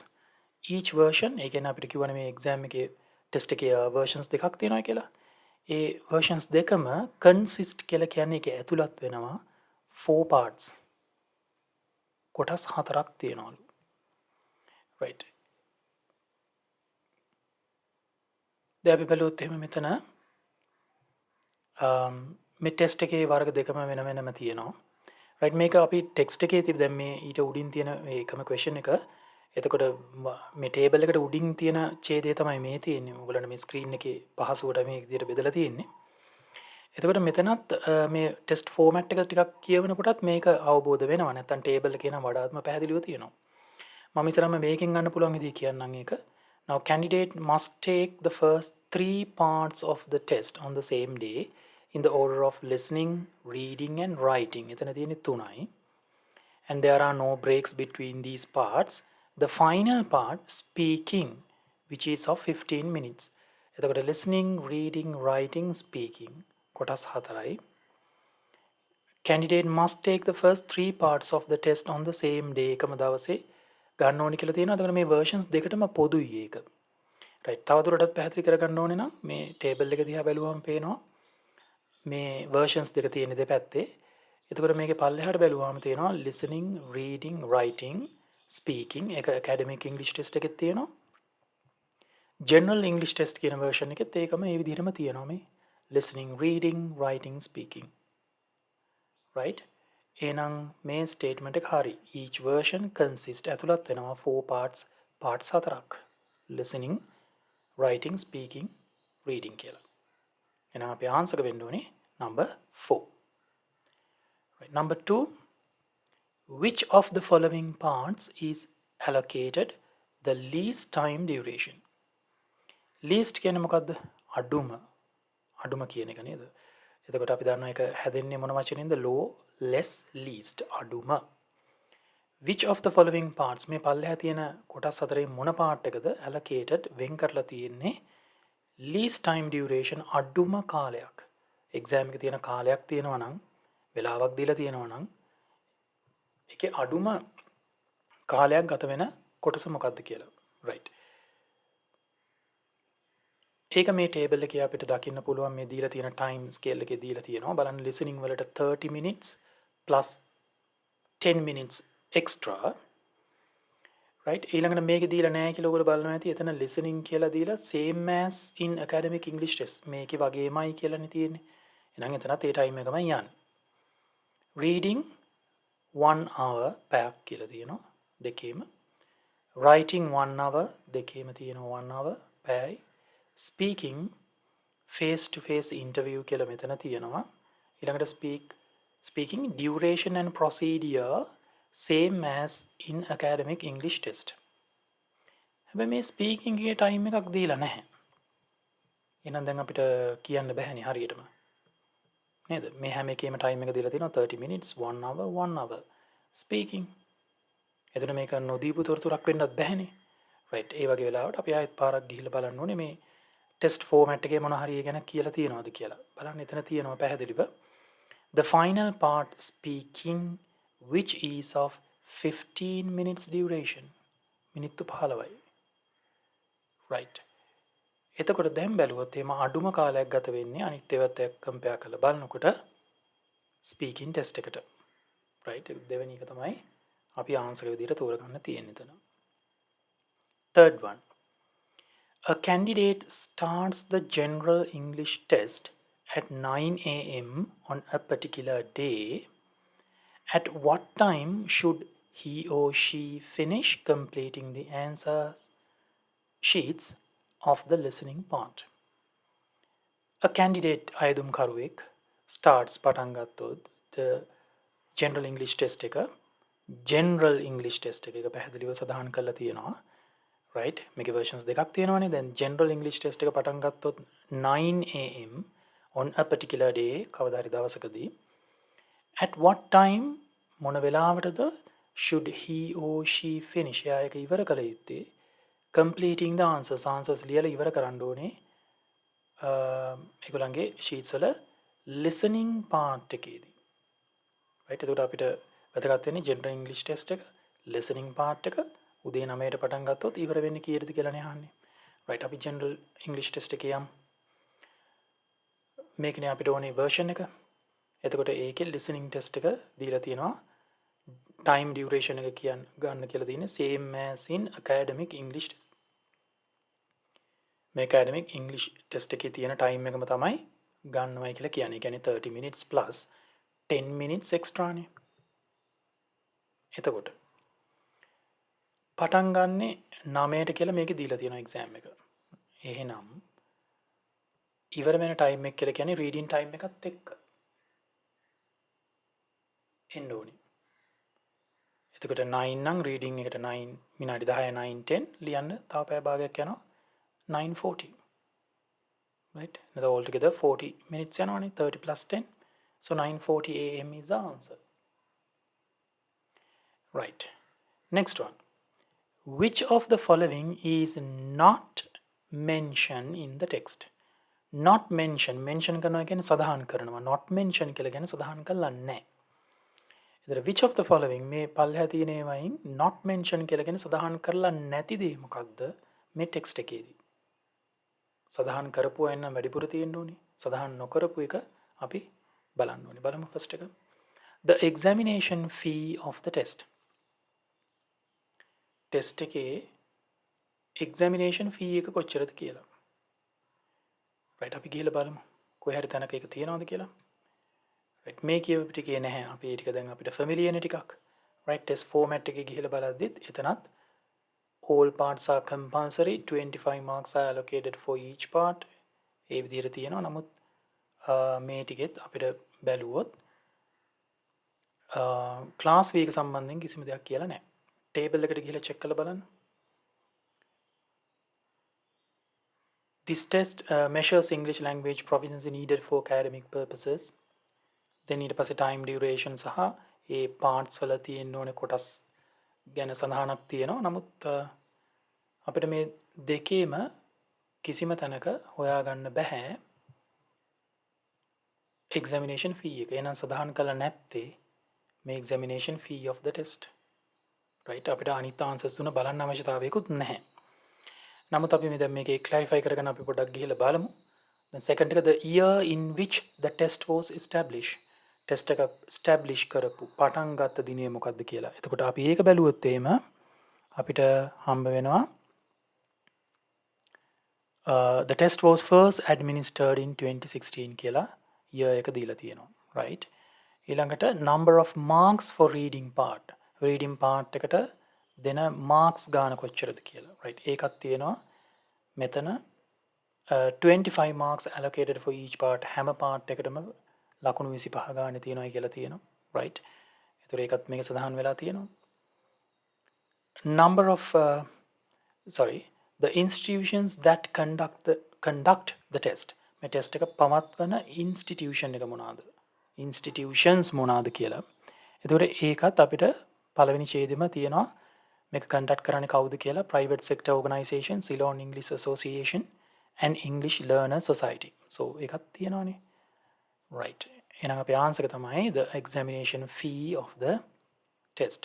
Each version ඒ කියන්නේ අපිට කියවනේ මේ exam එකේ test එකේ versions දෙකක් තියෙනවා කියලා. ඒ versions දෙකම consist කියලා කියන්නේ ඒකේ ඇතුළත් වෙනවා 4 parts. කොටස් 4ක් තියෙනවලු. right. දැන් අපි බලුවොත් එහෙම මෙතන මේ ටෙස්ට් එකේ වර්ග දෙකම වෙන වෙනම තියෙනවා. right. මේක අපි ටෙක්ස්ට් එකේ තිබ්බ දැන් මේ ඊට උඩින් තියෙන මේ එකම question එක. එතකොට මේ ටේබල් එකට උඩින් තියෙන ඡේදය තමයි මේ තියෙන්නේ. ඔයගොල්ලන්ට මේ ස්ක්‍රීන් එකේ පහසුවට මේ විදිහට බෙදලා තියෙන්නේ. එතකොට මෙතනත් මේ ටෙස්ට් ෆෝමැට් එක ටිකක් කියවනකොටත් මේක අවබෝධ වෙනවා. නැත්තම් ටේබල් එකේ නම් වඩාත්ම පැහැදිලිව තියෙනවා. මම ඉස්සරහම මේකෙන් ගන්න පුළුවන් විදිහ කියන්නම් ඒක. Now candidate must take the first 3 parts of the test on the same day in the order of listening, reading and writing. එතන තියෙන්නේ 3යි. And there are no breaks between these parts. The final part, speaking, which is of 15 minutes. එතකොට listening, reading, writing, speaking. කොටස් 4යි. Candidate must take the first 3 parts of the test on the same day. එකම දවසේ ගන්න ඕනේ කියලා තියෙනවා. එතකොට මේ versions දෙකටම පොදුයි ඒක. right. තවදුරටත් පැහැදිලි කරගන්න ඕනේ නම් මේ table එක දිහා බැලුවම පේනවා මේ versions දෙක තියෙන දෙපැත්තේ. එතකොට මේකේ පල්ලෙහාට බැලුවාම තියෙනවා listening, reading, writing, speaking. ඒක academic English test එකෙත් තියෙනවා. general English test කියන version එකෙත් ඒකම මේ විදිහටම තියෙනවා මේ listening, reading, writing, speaking. right. එහෙනම් මේ statement එක හරි. each version consists ඇතුළත් වෙනවා 4 parts 4ක්. listening, writing, speaking, reading කියලා. එහෙනම් අපි ආන්සර් වෙන්න ඕනේ number 4. right. number 2. Which of the following parts is allocated the least time duration? least කියන්නේ මොකද්ද? අඩුම. අඩුම කියන එක නේද? එතකොට අපි දන්නවා ඒක හැදෙන්නේ මොන වචනෙන්ද? low, less, least අඩුම. Which of the following parts මේ පල්ලෙහා තියෙන කොටස් හතරේ මොන part එකද allocated වෙන් කරලා තියෙන්නේ least time duration අඩුම කාලයක්. exam එක තියෙන කාලයක් තියෙනවා නම් වෙලාවක් දීලා තියෙනවා නම් ඒකේ අඩුම කාලයක් ගත වෙන කොටස මොකක්ද කියලා. right. ඒක මේ ටේබල් එකේ අපිට දකින්න පුළුවන් මේ දීලා තියෙන time scale එකේ දීලා තියෙනවා. බලන්න listening වලට 30 minutes plus 10 minutes extra. right. ඊළඟට මේක දීලා නැහැ කියලා ඔයගොල්ලෝ බලනවා ඇති. එතන listening කියලා දීලා same as in academic English test. මේකේ වගේමයි කියලානේ තියෙන්නේ. එහෙනම් එතනත් ඒ time එකමයි යන්නේ. reading 1 hour පැයක් කියලා තියෙනවා දෙකේම. writing 1 hour දෙකේම තියෙනවා 1 hour පැයයි. speaking face to face interview කියලා මෙතන තියෙනවා. ඊළඟට speaking duration and procedure same as in academic English test. හැබැයි මේ speaking එකේ time එකක් දීලා නැහැ. එහෙනම් දැන් අපිට කියන්න බැහැනේ හරියටම. නේද? මේ හැම එකේම time එක දීලා තියෙනවා 30 minutes 1 hour 1 hour speaking. එතන මේක නොදීපු තොරතුරක් වෙන්නත් බැහැනේ. right. ඒ වගේ වෙලාවට අපි ආයෙත් පාරක් ගිහිල්ලා බලන්න ඕනේ මේ ටෙස්ට් ෆෝමැට් එකේ මොන හරි ගැන කියලා තියෙනවද කියලා. බලන්න එතන තියෙනවා පැහැදිලිව. The final part speaking which is of 15 minutes duration. මිනිත්තු 15යි. right. එතකොට දැන් බැලුවොත් එහම අඩුම කාලයක් ගත වෙන්නේ අනිත් ඒවත් එක්ක කම්පෙයාර් කරලා බලනකොට ස්පීකින් ටෙස්ට් එකට. right. දෙවෙනි එක තමයි අපි ආන්සර් විදිහට තෝරගන්න තියෙන්නේ එතන. third one. A candidate starts the general English test at 9 a.m. on a particular day. At what time should he or she finish completing the answers sheets of the listening part? A candidate ayadum karuwek starts පටන් ගත්තොත් the general English test එක පැහැදිලිව සඳහන් කරලා තියෙනවා. right. මේකේ versions දෙකක් තියෙනවානේ. දැන් general English test එක පටන් ගත්තොත් 9 am on a particular day කවදා හරි දවසකදී at what time මොන වෙලාවටද should he or she finish එයා ඒක ඉවර කළ යුත්තේ completing the answers ලියලා ඉවර කරන්න ඕනේ ඒගොල්ලන්ගේ sheets වල listening part එකේදී. right. එතකොට අපිට වැදගත් වෙන්නේ general English test එක listening part එක උදේ 9ට පටන් ගත්තොත් ඉවර වෙන්නේ කීයටද කියලානේ අහන්නේ. right. අපි general English test එකේ යමු. මේකනේ අපිට ඕනේ version එක. එතකොට ඒකේ listening test එක දීලා තියෙනවා. time duration එක ගන්න කියලා තියෙන්නේ same as in academic English test. මේ academic English test එකේ තියෙන time එකම තමයි ගන්නවයි කියලා කියන්නේ. ඒ කියන්නේ 30 minutes plus 10 minutes extra නේ. එතකොට පටන් ගන්නෙ 9ට කියලා මේකේ දීලා තියෙනවා exam එක. එහෙනම් ඉවර වෙන time එක කියලා කියන්නේ reading time එකත් එක්ක එන්න ඕනේ. එතකොට 9 නම් reading එකට 9 විනාඩි 10 9 10 ලියන්න තව පැය භාගයක් යනවා 9:40. right. now altogether 40 minutes යනවානේ 30 plus 10. so 9:40 am is the answer. right. next one. Which of the following is not mentioned in the text? Not mention කරනවා කියන්නේ සඳහන් කරනවා. not mention කියලා කියන්නේ සඳහන් කරලා නැහැ. එතන which of the following මේ පල්ලෙහා තියෙන ඒවායින් not mention කියලා කියන්නේ සඳහන් කරලා නැති දේ මොකක්ද මේ text එකේදී? සඳහන් කරපු අය නම් වැඩිපුර තියෙන්න ඕනේ. සඳහන් නොකරපු එක අපි බලන්න ඕනේ. බලමු first එක. The examination fee of the test. Test එකේ examination fee එක කොච්චරද කියලා. right. අපි ගිහලා බලමු. කොහේ හරි තැනක ඒක තියෙනවද කියලා. right. මේ කියපු ටිකේ නැහැ. අපි ඒ ටික දැන් අපිට familiar නේ ටිකක්. right. test format එකේ ගිහලා බලද්දිත් එතනත් all parts are compulsory 25 marks are allocated for each part. ඒ විදිහට තියෙනවා. නමුත් මේ ටිකෙත් අපිට බැලුවොත් class week සම්බන්ධයෙන් කිසිම දෙයක් කියලා නැහැ. ටේබල් එකට ගිහලා චෙක් කරලා බලන්න. This test measures English language proficiency needed for academic purposes. Then ඊට පස්සේ time duration සහ ඒ parts වල තියෙන්න ඕනේ කොටස් ගැන සඳහනක් තියෙනවා. නමුත් අපිට මේ දෙකේම කිසිම තැනක හොයාගන්න බෑ examination fee එක. එහෙනම් සඳහන් කළ නැත්තේ මේ examination fee of the test. right? අපිට අනිත් answers තුන බලන්න අවශ්‍යතාවයකුත් නැහැ. නමුත් අපි දැන් මේකේ clarify කරගෙන අපි පොඩ්ඩක් ගිහිල්ලා බලමු. Then second එක the year in which the test was established. test එක establish කරපු පටන් ගත්ත දිනය මොකක්ද කියලා. එතකොට අපි ඒක බැලුවොත් එහෙම අපිට හම්බ වෙනවා the test was first administered in 2016 කියලා year එක දීලා තියෙනවා. right? ඊළඟට number of marks for reading part. reading part එකට දෙන marks ගාන කොච්චරද කියලා. right? ඒකත් තියෙනවා මෙතන 25 marks allocated for each part. හැම part එකටම ලකුණු 25 ගානේ තියෙනවා කියලා තියෙනවා. right? ඒතර ඒකත් මේක සඳහන් වෙලා තියෙනවා. number of the institutions that conduct the test. මේ test එක පවත්වන institution එක මොනවාද? institutions මොනවාද කියලා. එතකොට ඒකත් අපිට පළවෙනි ඡේදෙම තියෙනවා මේක conduct කරන්නේ කවුද කියලා. private sector organization, Ceylon English Association and English Learner Society. so ඒකත් තියෙනවානේ. right. එහෙනම් අපේ answer එක තමයි the examination fee of the test.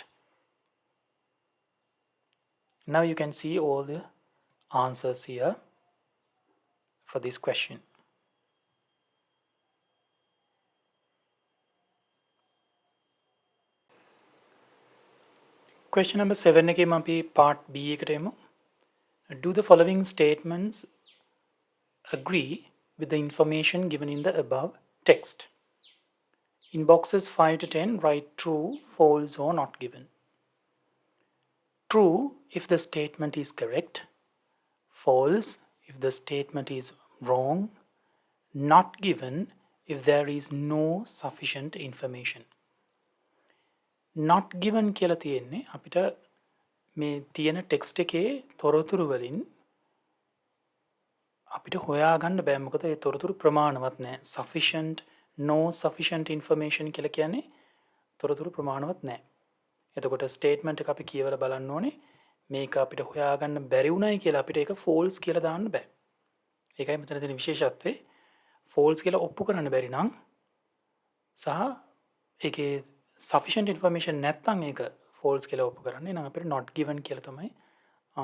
Now you can see all the answers here for this question. Question number 7 එකේ අපි part B එකට එමු. Do the following statements agree with the information given in the above text? In boxes 5 to 10, write true, false or not given. True if the statement is correct, false if the statement is wrong, not given if there is no sufficient information. not given කියලා තියෙන්නේ අපිට මේ තියෙන text එකේ තොරතුරු වලින් අපිට හොයාගන්න බෑ මොකද ඒ තොරතුරු ප්‍රමාණවත් නැහැ. sufficient no sufficient information කියලා කියන්නේ තොරතුරු ප්‍රමාණවත් නැහැ. එතකොට ස්ටේට්මන්ට් එක අපි කියවලා බලන්න ඕනේ මේක අපිට හොයාගන්න බැරි වුණයි කියලා අපිට ඒක false කියලා දාන්න බෑ. ඒකයි මෙතන තියෙන විශේෂත්වය. false කියලා ඔප්පු කරන්න බැරි නම් සහ ඒකේ sufficient information නැත්නම් ඒක false කියලා ඔප්පු කරන්නේ නම් අපිට not given කියලා තමයි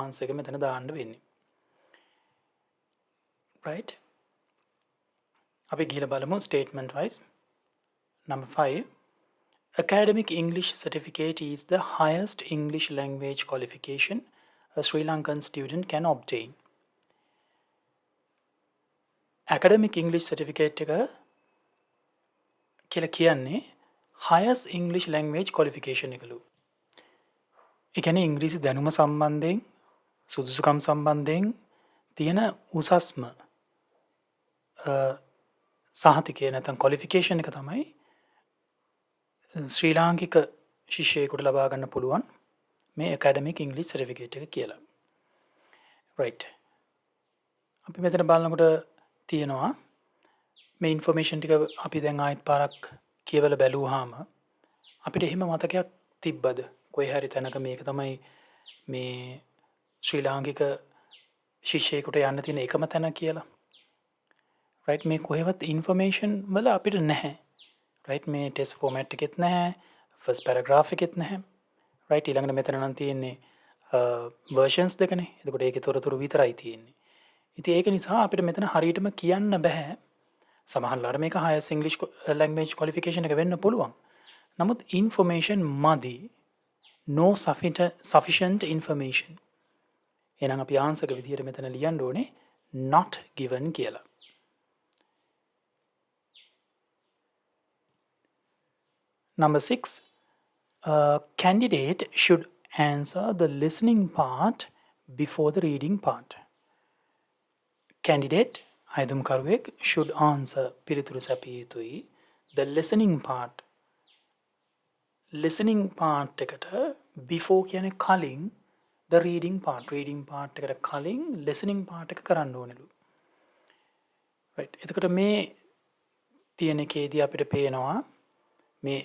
answer එක මෙතන දාන්න වෙන්නේ. right? අපි ගිහලා බලමු statement wise. Number 5. Academic English certificate is the highest English language qualification a Sri Lankan student can obtain. Academic English certificate එක කියලා කියන්නේ highest English language qualification එකලු. ඒ කියන්නේ ඉංග්‍රීසි දැනුම සම්බන්ධයෙන් සුදුසුකම් සම්බන්ධයෙන් තියෙන උසස්ම සහතිකය නැත්නම් qualification එක තමයි ශ්‍රී ලාංකික ශිෂ්‍යයෙකුට ලබා ගන්න පුළුවන් මේ academic English certificate එක කියලා. right. අපි මෙතන බලනකොට තියෙනවා මේ information ටික අපි දැන් ආයෙත් පාරක් කියවලා බැලුවාම අපිට එහෙම මතකයක් තිබ්බද කොයි හරි තැනක මේක තමයි මේ ශ්‍රී ලාංකික ශිෂ්‍යයෙකුට යන්න තියෙන එකම තැන කියලා. right. මේ කොහෙවත් information වල අපිට නැහැ. right. මේ test format එකෙත් නැහැ. first paragraph එකෙත් නැහැ. right. ඊළඟට මෙතන නම් තියෙන්නේ versions දෙකනේ. එතකොට ඒකේ තොරතුරු විතරයි තියෙන්නේ. ඉතින් ඒක නිසා අපිට මෙතන හරියටම කියන්න බෑ. සමහරවිට මේක highest English language qualification එක වෙන්න පුළුවන්. නමුත් information මදි. no sufficient information. එහෙනම් අපි answer එක විදිහට මෙතන ලියන්න ඕනේ not given කියලා. Number 6. Candidate should answer the listening part before the reading part. Candidate අයදුම්කරුවෙක් should answer පිළිතුරු සැපිය යුතුයි the listening part. listening part එකට before කියන්නේ කලින් the reading part. reading part එකට කලින් listening part එක කරන්න ඕනෙලු. right. එතකොට මේ තියෙන එකේදී අපිට පේනවා මේ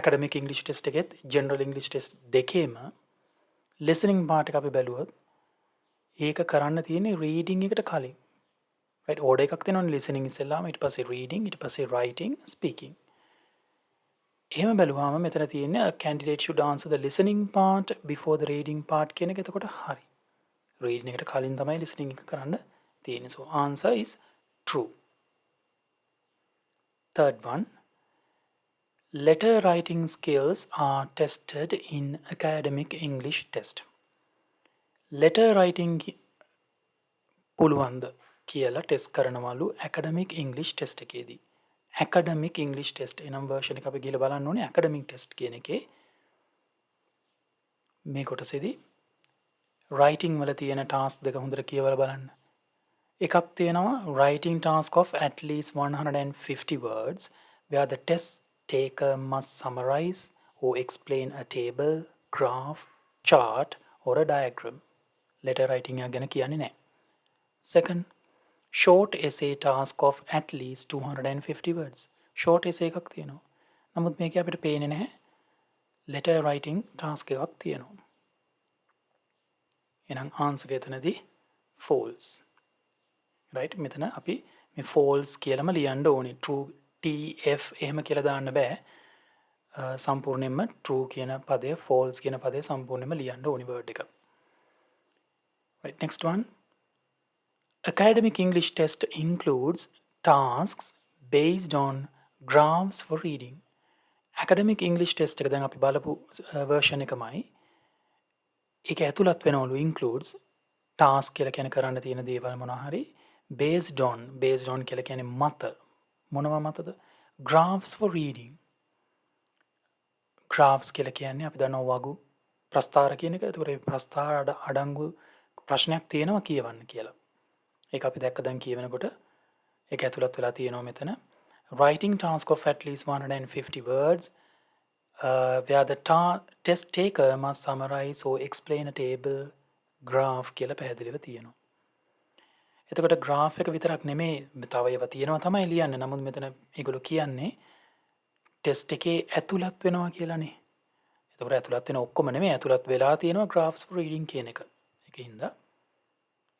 academic English test එකෙත් general English test දෙකේම listening part එක අපි බැලුවොත් ඒක කරන්න තියෙන්නේ reading එකට කලින්. right order එකක් තියෙනවනේ listening ඉස්සෙල්ලාම ඊට පස්සේ reading ඊට පස්සේ writing speaking. එහෙම බැලුවාම මෙතන තියෙන්නේ a candidate should answer the listening part before the reading part කියන එක එතකොට හරි. reading එකට කලින් තමයි listening එක කරන්න තියෙන්නේ. so answer is true. Third one, letter writing skills are tested in academic English test. letter writing පුළුවන්ද කියලා ටෙස්ට් කරනවලු academic English test එකේදී. academic English test එනම් version එක අපි ගිහලා බලන්න ඕනේ academic test කියන එකේ මේ කොටසේදී writing වල තියෙන task දෙක හොඳට කියවලා බලන්න. එකක් තියෙනවා writing task of at least 150 words where the test taker must summarize or explain a table, graph, chart or a diagram. letter writing එක ගැන කියන්නේ නැහැ. Second, short essay task of at least 250 words. short essay එකක් තියෙනවා. නමුත් මේක අපිට පේන්නේ නැහැ. letter writing task එකක් තියෙනවා. එහෙනම් answer එක එතනදී false. right මෙතන අපි මේ false කියලාම ලියන්න ඕනේ. true TF එහෙම කියලා දාන්න බෑ. සම්පූර්ණයෙන්ම true කියන පදය false කියන පදය සම්පූර්ණයෙන්ම ලියන්න ඕනේ word එක. right next one. Academic English test includes tasks based on graphs for reading. Academic English test එක දැන් අපි බලපු version එකමයි. ඒක ඇතුළත් වෙනවලු includes task කියලා කියන කරන්න තියෙන දේවල් මොනවා හරි based on කියලා කියන්නේ මත මොනවා මතද graphs for reading. graphs කියලා කියන්නේ අපි දන්නවා වගු ප්‍රස්තාර කියන එක. ඒතකොට මේ ප්‍රස්තාර අඩංගු ප්‍රශ්නයක් තියෙනවා කියවන්න කියලා. ඒක අපි දැක්ක දැන් කියවෙනකොට ඒක ඇතුළත් වෙලා තියෙනවා මෙතන writing task of at least 150 words where the test taker must summarize or explain a table graph කියලා පැහැදිලිව තියෙනවා. එතකොට graph එක විතරක් නෙමෙයි තව ඒවා තියෙනවා තමයි ලියන්න. නමුත් මෙතන ඒගොල්ලෝ කියන්නේ test එකේ ඇතුළත් වෙනවා කියලානේ. එතකොට ඇතුළත් වෙන ඔක්කොම නෙමෙයි ඇතුළත් වෙලා තියෙනවා graphs for reading කියන එක. ඒකින්ද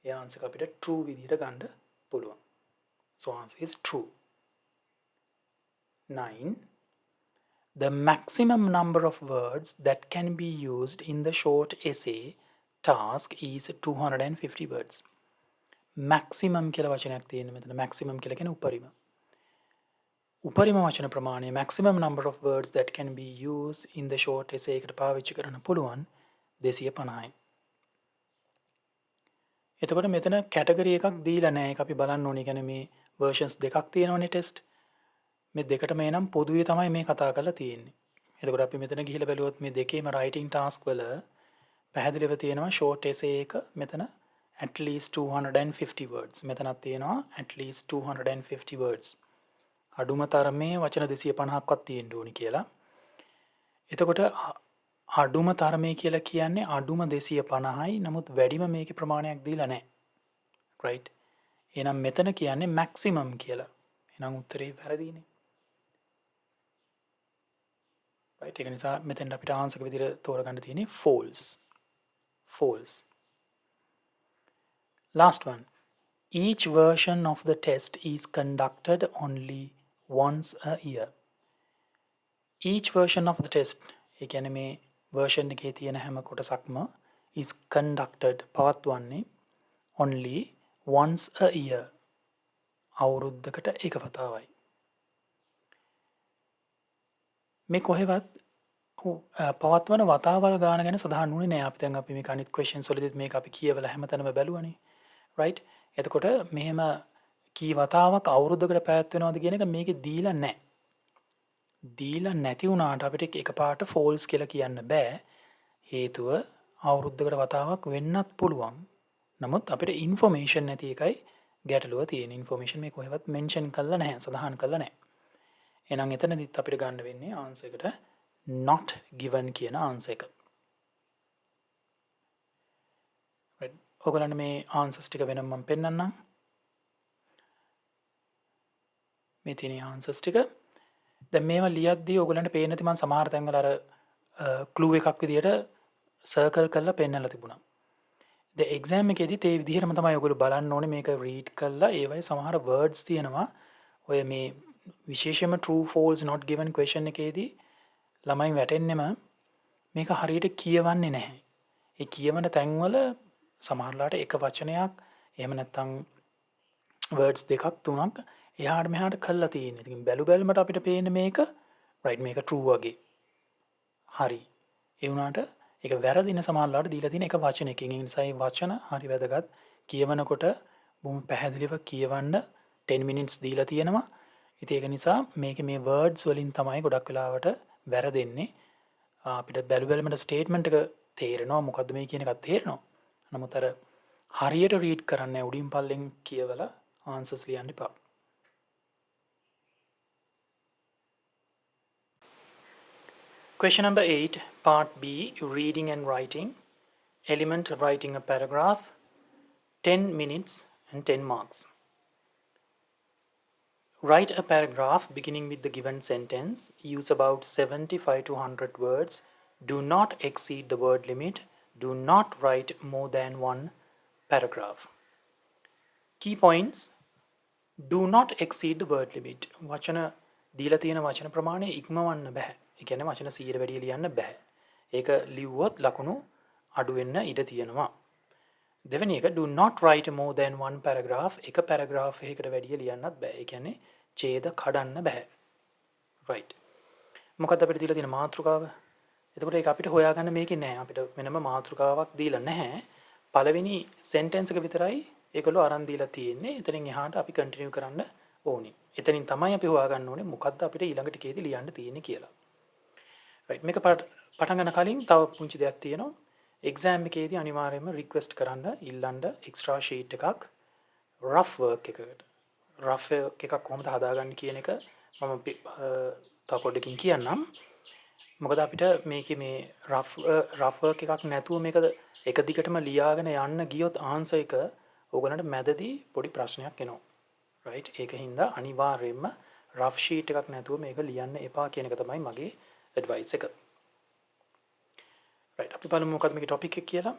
ඒ answer එක අපිට true විදිහට ගන්න පුළුවන්. So answer is true. 9. The maximum number of words that can be used in the short essay task is 250 words. Maximum කියලා වචනයක් තියෙනවා මෙතන. maximum කියලා කියන්නේ උපරිම. උපරිම වචන ප්‍රමාණය maximum number of words that can be used in the short essay එකට පාවිච්චි කරන්න පුළුවන් 250යි. එතකොට මෙතන කැටගරි එකක් දීලා නැහැ. ඒක අපි බලන්න ඕනේ. කියන්නේ මේ versions දෙකක් තියෙනවනේ test. මේ දෙකටම එනම් පොදුවේ තමයි මේ කතා කරලා තියෙන්නේ. එතකොට අපි මෙතන ගිහිල්ලා බැලුවොත් මේ දෙකේම writing task වල පැහැදිලිව තියෙනවා short essay එක මෙතන at least 250 words. මෙතනක් තියෙනවා at least 250 words. අඩුම තරමේ වචන 250ක්වත් තියෙන්න ඕනි කියලා. එතකොට අඩුම තරමේ කියලා කියන්නේ අඩුම 250යි. නමුත් වැඩිම මේකේ ප්‍රමාණයක් දීලා නැහැ. right? එහෙනම් මෙතන කියන්නේ maximum කියලා. එහෙනම් උත්තරේ වැරදිනේ. right? ඒක නිසා මෙතෙන් අපිට answer එක විදිහට තෝරගන්න තියෙන්නේ false. false. Last one. Each version of the test is conducted only once a year. Each version of the test ඒ කියන්නේ මේ version එකේ තියෙන හැම කොටසක්ම is conducted පවත්වන්නේ only once a year. අවුරුද්දකට එක වතාවයි. මේ කොහෙවත් පවත්වන වතාවල් ගාන ගැන සඳහන් වුණේ නැහැ. අපි දැන් අපි මේක අනිත් questions වලදීත් මේක අපි කියවලා හැමතැනම බැලුවනේ. right? එතකොට මෙහෙම කී වතාවක් අවුරුද්දකට පැවැත්වෙනවද කියන එක මේකේ දීලා නැහැ. දීලා නැති වුණාට අපිට එකපාරට false කියලා කියන්න බෑ. හේතුව අවුරුද්දකට වතාවක් වෙන්නත් පුළුවන්. නමුත් අපිට information නැති එකයි ගැටලුව තියෙන. information මේ කොහෙවත් mention කරලා නැහැ, සඳහන් කරලා නැහැ. එහෙනම් එතනදිත් අපිට ගන්න වෙන්නේ answer එකට not given කියන answer එක. right? ඔයගොල්ලන්ට මේ answers ටික වෙනම මම පෙන්නන්නම්. මේ තියෙන ආන්සර්ස් ටික. දැන් මේවා ලියද්දී ඔයගලන්ට පේන්නේ නැති මම සමහර තැන්වල අර ක්ලූ එකක් විදියට සර්කල් කරලා පෙන්නලා තිබුණා. ද එක්සෑම් එකේදී ඒ විදිහටම තමයි ඔයගොල්ලෝ බලන්න ඕනේ මේක රීඩ් කරලා ඒවයි සමහර වර්ඩ්ස් තියෙනවා. ඔය මේ විශේෂයෙන්ම true false not given question එකේදී ළමයි වැටෙන්නෙම මේක හරියට කියවන්නේ නැහැ. ඒ කියවන තැන්වල සමහරලාට එක වචනයක් එහෙම නැත්නම් වර්ඩ්ස් දෙකක් තුනක් එහාට මෙහාට කරලා තියෙන්නේ. ඉතින් බැලු බැලමට අපිට පේන්නේ මේක රයිට් මේක true වගේ. හරි. ඒ වුණාට ඒක වැරදින සමහරලාට දීලා තියෙන එක වචනයකින්. ඒ නිසා මේ වචන හරි වැදගත්. කියවනකොට බොහොම පැහැදිලිව කියවන්න 10 minutes දීලා තියෙනවා. ඉතින් ඒක නිසා මේකේ මේ words වලින් තමයි ගොඩක් වෙලාවට වැරදෙන්නේ. අපිට බැලු බැලමට ස්ටේට්මන්ට් එක තේරෙනවා මොකද්ද මේ කියන එකක් තේරෙනවා. නමුත් අර හරියට රීඩ් කරන්න උඩින් පල්ලෙන් කියවලා ආන්සර්ස් ලියන්න එපා. Question number 8, part B, reading and writing. Element writing a paragraph, 10 minutes and 10 marks. Write a paragraph beginning with the given sentence. Use about 75 to 100 words. Do not exceed the word limit. Do not write more than one paragraph. Key points. Do not exceed the word limit. වචන දීලා තියෙන වචන ප්‍රමාණය ඉක්මවන්න බෑ. ඒ කියන්නේ වචන 100 වැඩි ලියන්න බෑ. ඒක ලිව්වොත් ලකුණු අඩු වෙන්න ඉඩ තියෙනවා. දෙවෙනි එක do not write more than one paragraph. එක paragraph එකකට වැඩි ලියන්නත් බෑ. ඒ කියන්නේ ඡේද කඩන්න බෑ. right. මොකක්ද අපිට දීලා තියෙන මාතෘකාව? එතකොට ඒක අපිට හොයාගන්න මේකේ නෑ. අපිට වෙනම මාතෘකාවක් දීලා නැහැ. පළවෙනි sentence එක විතරයි ඒගොල්ලෝ අරන් දීලා තියෙන්නේ. එතනින් එහාට අපි continue කරන්න ඕනේ. එතනින් තමයි අපි හොයාගන්න ඕනේ මොකක්ද අපිට ඊළඟ ටිකේදී ලියන්න තියෙන්නේ කියලා. right. මේක පටන් ගන්න කලින් තව පුංචි දෙයක් තියෙනවා. එක්සෑම් එකේදී අනිවාර්යයෙන්ම රික්වෙස්ට් කරන්න ඉල්ලන්න එක්ස්ට්‍රා ෂීට් එකක් රෆ් වර්ක් එකකට. රෆ් එකක් කොහොමද හදාගන්නේ කියන එක මම තව පොඩ්ඩකින් කියන්නම්. මොකද අපිට මේකේ මේ රෆ් වර්ක් එකක් නැතුව මේක එක දිගටම ලියාගෙන යන්න ගියොත් ආන්සර් එක ඕගලන්ට මැදදී පොඩි ප්‍රශ්නයක් එනවා. right. ඒක හින්දා අනිවාර්යයෙන්ම රෆ් ෂීට් එකක් නැතුව මේක ලියන්න එපා කියන එක තමයි මගේ ඇඩ්වයිස් එක. right. අපි බලමු මොකක්ද මේකේ ටොපික් එක කියලා.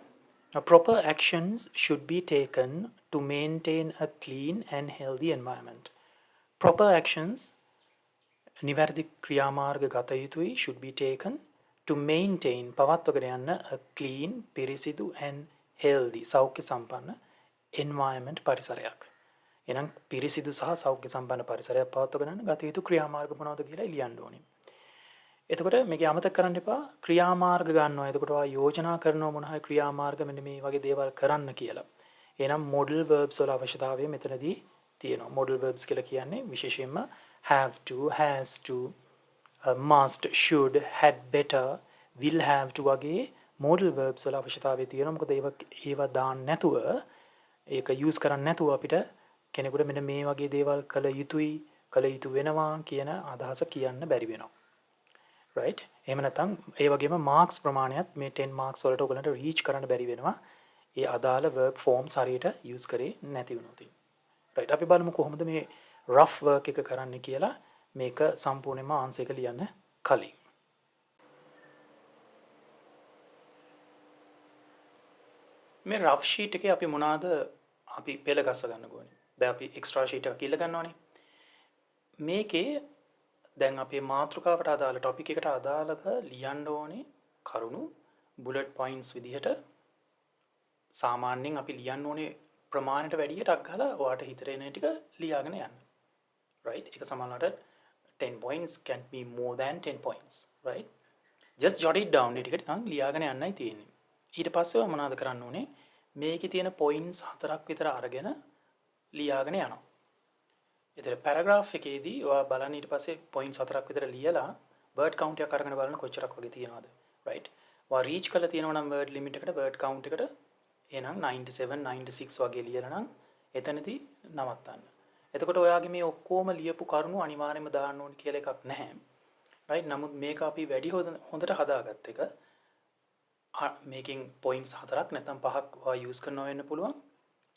Proper actions should be taken to maintain a clean and healthy environment. Proper actions නිවැරදි ක්‍රියාමාර්ග ගත යුතුයි should be taken to maintain පවත්වගෙන යන්න a clean පිරිසිදු and healthy සෞඛ්‍ය සම්පන්න environment පරිසරයක්. එහෙනම් පිරිසිදු සහ සෞඛ්‍ය සම්පන්න පරිසරයක් පවත්වගෙන යන්න ගත යුතු ක්‍රියාමාර්ග මොනවද කියලා ලියන්න ඕනේ. එතකොට මේක අමතක කරන්න එපා ක්‍රියාමාර්ග ගන්නවා. එතකොට ඔයා යෝජනා කරනවා මොන හරි ක්‍රියාමාර්ග මෙන්න මේ වගේ දේවල් කරන්න කියලා. එහෙනම් modal verbs වල අවශ්‍යතාවය මෙතනදී තියෙනවා. modal verbs කියලා කියන්නේ විශේෂයෙන්ම have to, has to, must, should, had better, will have to වගේ modal verbs වල අවශ්‍යතාවය තියෙනවා. මොකද ඒවා දාන්න නැතුව ඒක use කරන්න නැතුව අපිට කෙනෙකුට මෙන්න මේ වගේ දේවල් කළ යුතුයි, කළ යුතු වෙනවා කියන අදහස කියන්න බැරි වෙනවා. right. එහෙම නැත්නම් ඒ වගේම marks ප්‍රමාණයත් මේ 10 marks වලට ඔයගලන්ට reach කරන්න බැරි වෙනවා. ඒ අදාළ verb forms හරියට use කරේ නැති වුණොත්. right. අපි බලමු කොහොමද මේ rough work එක කරන්න කියලා මේක සම්පූර්ණයෙන්ම ආන්සර් එක ලියන්න කලින්. මේ rough sheet එකේ අපි මොනවාද අපි පෙළ ගස්ස ගන්න ඕනේ. දැන් අපි extra sheet එකක් ඉල්ල ගන්නවානේ. මේකේ දැන් අපේ මාතෘකාවට අදාළ ටොපික් එකට අදාළව ලියන්න ඕනේ කරුණු බුලට් පොයින්ට්ස් විදිහට සාමාන්‍යයෙන් අපි ලියන්න ඕනේ ප්‍රමාණයට වැඩිය ටක් ගහලා ඔයාට හිතට එන ටික ලියාගෙන යන්න. right. ඒක සමහරවිට 10 points can be more than 10 points. right. just jot it down ටික නිකන් ලියාගෙන යන්නයි තියෙන්නේ. ඊට පස්සේ මොනවද කරන්න ඕනේ මේකේ තියෙන points 4ක් විතර අරගෙන ලියාගෙන යනවා. එතන paragraph එකේදී ඔයා බලන්න ඊට පස්සේ points 4ක් විතර ලියලා word count එකක් අරගෙන බලන්න කොච්චරක් වගේ තියෙනවද. right. ඔයා reach කරලා තියෙනවා නම් word limit එකට word count එකට එහෙනම් 97 96 වගේ ලියලා නම් එතනදී නවත්තන්න. එතකොට ඔයාගේ මේ ඔක්කොම ලියපු කරුණු අනිවාර්යයෙන්ම දාන්න ඕනේ කියලා එකක් නැහැ. right. නමුත් මේක අපි වැඩි හොඳට හදාගත්ත එක. මේකෙන් points 4ක් නැත්නම් 5ක් ඔයා use කරනවා වෙන්න පුළුවන්.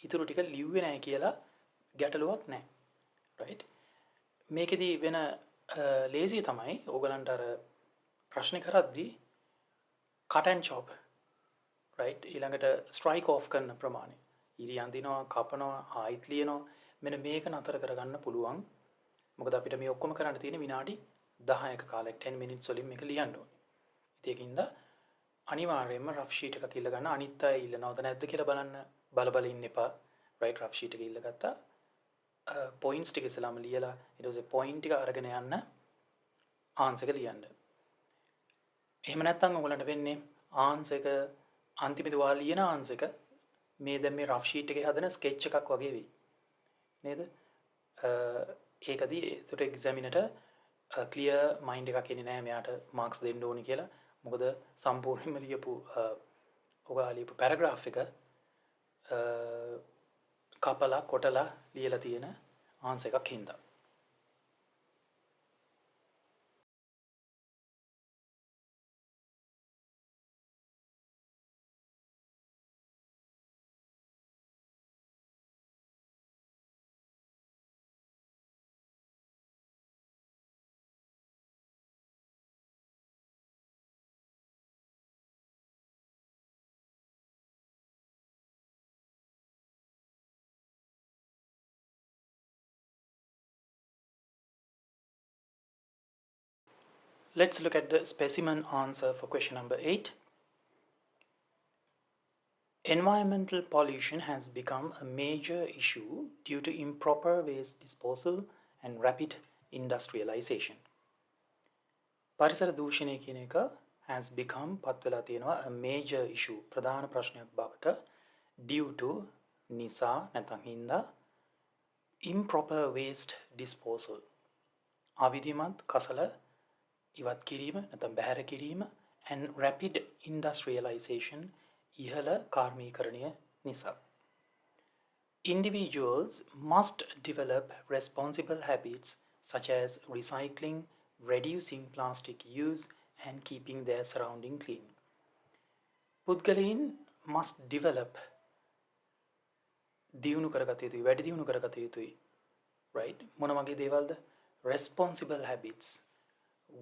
ඊටු ටික ලිව්වේ නැහැ කියලා ගැටලුවක් නැහැ. right. මේකෙදී වෙන ලේසිය තමයි ඕගලන්ට අර ප්‍රශ්න කරද්දී cut and chop, right? ඊළඟට strike off කරන ප්‍රමාණය. ඉරි අඳිනවා, කපනවා, ආයිත් ලියනවා. මෙන්න මේක නතර කරගන්න පුළුවන්. මොකද අපිට මේ ඔක්කොම කරන්න තියෙන විනාඩි 10ක කාලයක් 10 minutes වලින් මේක ලියන්න ඕනේ. ඉතින් ඒකින්ද අනිවාර්යයෙන්ම rough sheet එකක් ඉල්ල ගන්න. අනිත් අය ඉල්ලනවද නැද්ද කියලා බලන්න බල ඉන්න එපා. right, rough sheet එක ඉල්ල ගත්තා. points ටික ඉස්සලාම ලියලා ඊට පස්සේ point ටික අරගෙන යන්න answer එක ලියන්න. එහෙම නැත්නම් ඔයගලන්ට වෙන්නේ answer එක අන්තිමේදී ඔයාලා ලියන answer එක මේ දැන් මේ rough sheet එකේ හදන sketch එකක් වගේ වෙයි. නේද? ඒකදී ඒතර එක්සැමිනට ක්ලියර් මයින්ඩ් එකක් එන්නේ නැහැ මෙයාට මාක්ස් දෙන්න ඕනි කියලා. මොකද සම්පූර්ණයෙන්ම ලියපු ඔයාලා ලියපු පැරග්‍රාෆ් එක කපලා කොටලා ලියලා තියෙන ආන්සර් එකක් හින්දා. Let's look at the specimen answer for question number 8. Environmental pollution has become a major issue due to improper waste disposal and rapid industrialization. පරිසර දූෂණය කියන එක has become පත් වෙලා තියෙනවා a major issue ප්‍රධාන ප්‍රශ්නයක් බවට due to නිසා නැත්නම් හින්දා improper waste disposal අවිධිමත් කසල ඉවත් කිරීම නැත්නම් බැහැර කිරීම and rapid industrialization ඉහළ කාර්මීකරණය නිසා. Individuals must develop responsible habits such as recycling, reducing plastic use and keeping their surrounding clean. පුද්ගලයන් must develop දියුණු කරගත යුතුයි වැඩි දියුණු කරගත යුතුයි. right? මොන වගේ දේවල්ද? responsible habits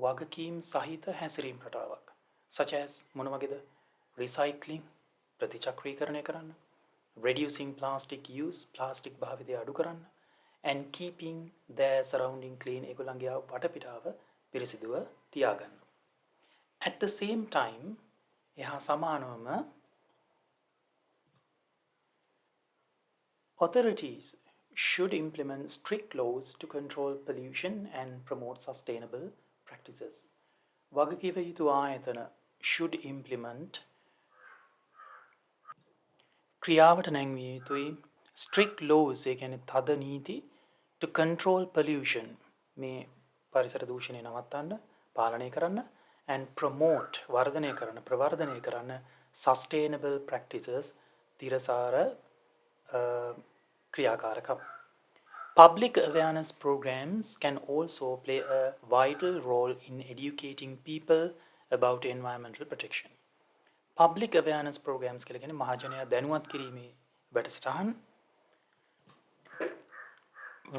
වගකීම් සහිත හැසිරීම් රටාවක්. such as මොන වගේද? recycling ප්‍රතිචක්‍රීකරණය කරන්න, reducing plastic use plastic භාවිතය අඩු කරන්න and keeping their surrounding clean ඒගොල්ලන්ගේ වටපිටාව පිරිසිදුව තියාගන්න. at the same time එහා සමානවම authorities should implement strict laws to control pollution and promote sustainable practices. වගකීව යුතු ආයතන should implement ක්‍රියාවට නැංවිය යුතුයි strict laws ඒ කියන්නේ තද නීති to control pollution මේ පරිසර දූෂණය නවත්තන්න පාලනය කරන්න and promote වර්ධනය කරන්න ප්‍රවර්ධනය කරන්න sustainable practices තිරසාර ක්‍රියාකාරකම්. Public awareness programs can also play a vital role in educating people about environmental protection. Public awareness programs කියලා කියන්නේ මහජනයා දැනුවත් කිරීමේ වැඩසටහන්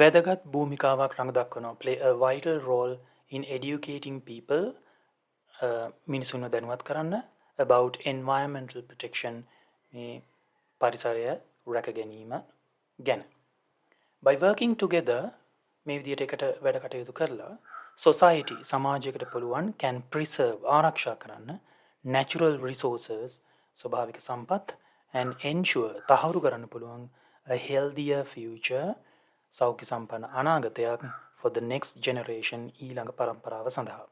වැදගත් භූමිකාවක් රඟ දක්වනවා. play a vital role in educating people මිනිසුන්ව දැනුවත් කරන්න about environmental protection මේ පරිසරය රැක ගැනීම ගැන. By working together මේ විදිහට එකට වැඩ කටයුතු කරලා society සමාජයකට පුළුවන් can preserve ආරක්ෂා කරන්න natural resources ස්වභාවික සම්පත් and ensure තහවුරු කරන්න පුළුවන් a healthier future සෞඛ්‍ය සම්පන්න අනාගතයක් for the next generation ඊළඟ පරම්පරාව සඳහා.